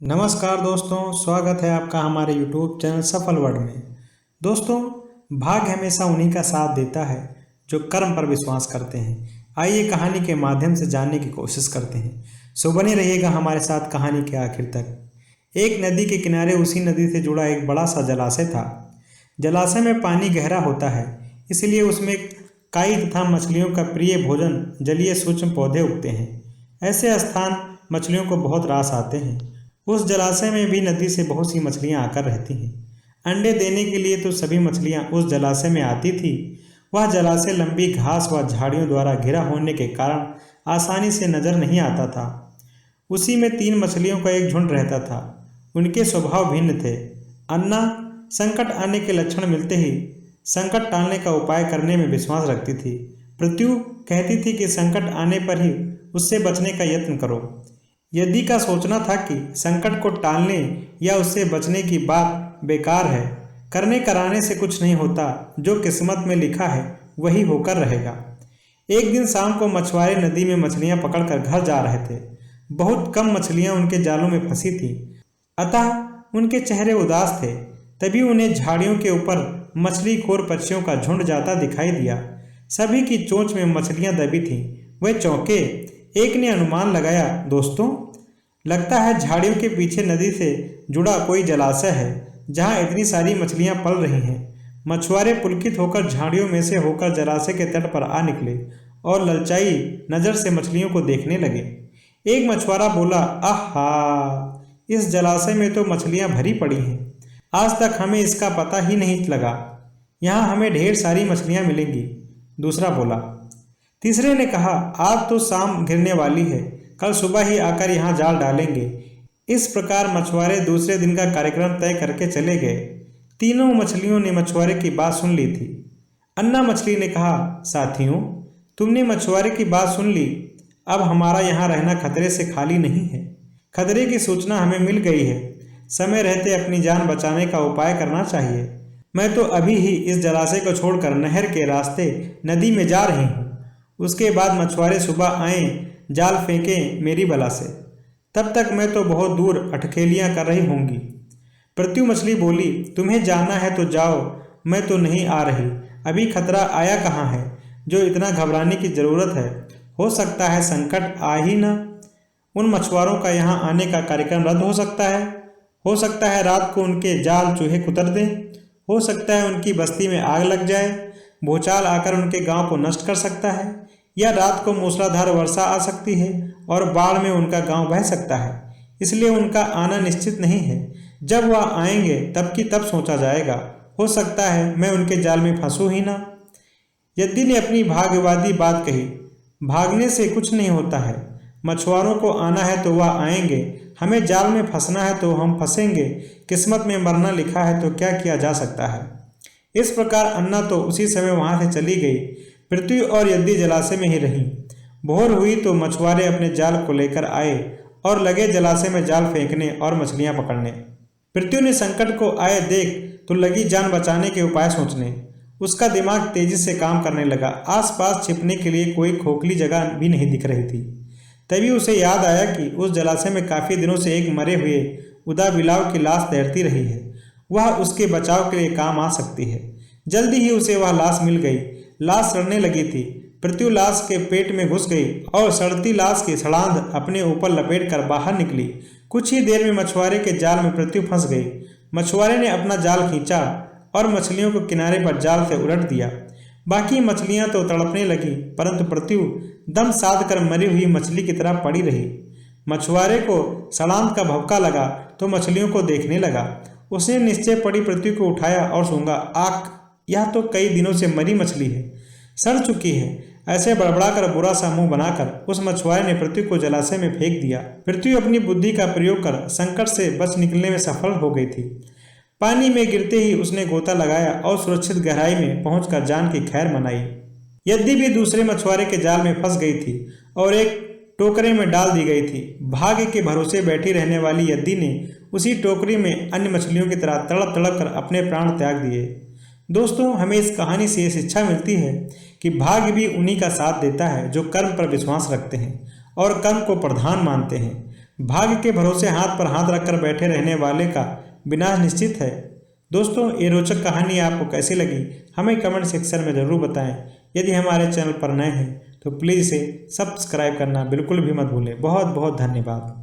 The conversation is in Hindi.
नमस्कार दोस्तों, स्वागत है आपका हमारे YouTube चैनल सफल वर्ड में। दोस्तों, भाग्य हमेशा उन्हीं का साथ देता है जो कर्म पर विश्वास करते हैं। आइए कहानी के माध्यम से जानने की कोशिश करते हैं। सो बने रहिएगा हमारे साथ कहानी के आखिर तक। एक नदी के किनारे उसी नदी से जुड़ा एक बड़ा सा जलाशय था। जलाशय में पानी गहरा होता है, इसलिए उसमें काई तथा मछलियों का प्रिय भोजन जलीय सूक्ष्म पौधे उगते हैं। ऐसे स्थान मछलियों को बहुत रास आते हैं। उस जलाशय में भी नदी से बहुत सी मछलियां आकर रहती हैं। अंडे देने के लिए तो सभी मछलियां उस जलाशय में आती थी। वह जलाशय लंबी घास व झाड़ियों द्वारा घिरा होने के कारण आसानी से नजर नहीं आता था। उसी में 3 मछलियों का एक झुंड रहता था। उनके स्वभाव भिन्न थे। अन्ना संकट आने के लक्षण मिलते ही संकट टालने का उपाय करने में विश्वास रखती थी। पृथ्वी कहती थी कि संकट आने पर ही उससे बचने का यत्न करो। यदि का सोचना था कि संकट को टालने या उससे बचने की बात बेकार है। करने कराने से कुछ नहीं होता, जो किस्मत में लिखा है वही होकर रहेगा। एक दिन शाम को मछुआरे नदी में मछलियां पकड़कर घर जा रहे थे। बहुत कम मछलियां उनके जालों में फंसी थीं, अतः उनके चेहरे उदास थे। तभी उन्हें झाड़ियों के ऊपर मछली खोर पक्षियों का झुंड जाता दिखाई दिया। सभी की चोंच में मछलियां दबी थीं। वे चौंके। एक ने अनुमान लगाया, दोस्तों, लगता है झाड़ियों के पीछे नदी से जुड़ा कोई जलाशय है जहां इतनी सारी मछलियां पल रही हैं। मछुआरे पुलकित होकर झाड़ियों में से होकर जलाशय के तट पर आ निकले और ललचाई नजर से मछलियों को देखने लगे। एक मछुआरा बोला, आहा, इस जलाशय में तो मछलियां भरी पड़ी हैं। आज तक हमें इसका पता ही नहीं लगा। यहाँ हमें ढेर सारी मछलियां मिलेंगी। दूसरा बोला। तीसरे ने कहा, आज तो शाम घिरने वाली है, कल सुबह ही आकर यहाँ जाल डालेंगे। इस प्रकार मछुआरे दूसरे दिन का कार्यक्रम तय करके चले गए। तीनों मछलियों ने मछुआरे की बात सुन ली थी। अन्ना मछली ने कहा, साथियों, तुमने मछुआरे की बात सुन ली। अब हमारा यहाँ रहना खतरे से खाली नहीं है। खतरे की सूचना हमें मिल गई है। समय रहते अपनी जान बचाने का उपाय करना चाहिए। मैं तो अभी ही इस जलाशय को छोड़कर नहर के रास्ते नदी में जा रही हूँ। उसके बाद मछुआरे सुबह आए, जाल फेंकें मेरी बला से। तब तक मैं तो बहुत दूर अटखेलियां कर रही होंगी। पृथ्वी मछली बोली, तुम्हें जाना है तो जाओ, मैं तो नहीं आ रही। अभी खतरा आया कहाँ है जो इतना घबराने की जरूरत है। हो सकता है संकट आ ही ना। उन मछुआरों का यहाँ आने का कार्यक्रम रद्द हो सकता है। हो सकता है रात को उनके जाल चूहे कुतर दें। हो सकता है उनकी बस्ती में आग लग जाए। भूचाल आकर उनके गांव को नष्ट कर सकता है, या रात को मूसलाधार वर्षा आ सकती है और बाढ़ में उनका गांव बह सकता है। इसलिए उनका आना निश्चित नहीं है। जब वह आएंगे तब की तब सोचा जाएगा। हो सकता है मैं उनके जाल में फंसूं ही ना। यद्दी ने अपनी भाग्यवादी बात कही। भागने से कुछ नहीं होता है। मछुआरों को आना है तो वह आएंगे। हमें जाल में फंसना है तो हम फंसेंगे। किस्मत में मरना लिखा है तो क्या किया जा सकता है। इस प्रकार अन्ना तो उसी समय वहां से चली गई। पृथ्वी और यद्दी जलाशय में ही रही। भोर हुई तो मछुआरे अपने जाल को लेकर आए और लगे जलाशय में जाल फेंकने और मछलियां पकड़ने। पृथ्वी ने संकट को आए देख तो लगी जान बचाने के उपाय सोचने। उसका दिमाग तेजी से काम करने लगा। आसपास छिपने के लिए कोई खोखली जगह भी नहीं दिख रही थी। तभी उसे याद आया कि उस जलाशय में काफी दिनों से एक मरे हुए उदा बिलाव की लाश तैरती रही है। वह उसके बचाव के लिए काम आ सकती है। जल्दी ही उसे वह लाश मिल गई। लाश सड़ने लगी थी। पृथ्वी लाश के पेट में घुस गई और सड़ती लाश की सड़ांध अपने ऊपर लपेट कर बाहर निकली। कुछ ही देर में मछुआरे के जाल में पृथ्वी फंस गई। मछुआरे ने अपना जाल खींचा और मछलियों को किनारे पर जाल से उलट दिया। बाकी मछलियां तो तड़पने लगी, परंतु पृथ्वी दम साध कर मरी हुई मछली की तरह पड़ी रही। मछुआरे को सड़ांध का भभका लगा तो मछलियों को देखने लगा। उसने निश्चय पड़ी पृथ्वी को उठाया और सूंघा। आक, यह तो कई दिनों से मरी मछली है, सड़ चुकी है। ऐसे बड़बड़ाकर बुरा सा मुंह बनाकर उस मछुआरे ने पृथ्वी को जलाशय में फेंक दिया। पृथ्वी अपनी बुद्धि का प्रयोग कर संकट से बच निकलने में सफल हो गई थी। पानी में गिरते ही उसने गोता लगाया और सुरक्षित गहराई में पहुंचकर जान की खैर मनाई। यद्दी भी दूसरे मछुआरे के जाल में फंस गई थी और एक टोकरे में डाल दी गई थी। भाग्य के भरोसे बैठी रहने वाली यद्दी ने उसी टोकरी में अन्य मछलियों की तरह तड़प तड़प कर अपने प्राण त्याग दिए। दोस्तों, हमें इस कहानी से ये शिक्षा मिलती है कि भाग्य भी उन्हीं का साथ देता है जो कर्म पर विश्वास रखते हैं और कर्म को प्रधान मानते हैं। भाग्य के भरोसे हाथ पर हाथ रखकर बैठे रहने वाले का विनाश निश्चित है। दोस्तों, ये रोचक कहानी आपको कैसी लगी हमें कमेंट सेक्शन में ज़रूर बताएं। यदि हमारे चैनल पर नए हैं तो प्लीज़ इसे सब्सक्राइब करना बिल्कुल भी मत भूलें। बहुत बहुत धन्यवाद।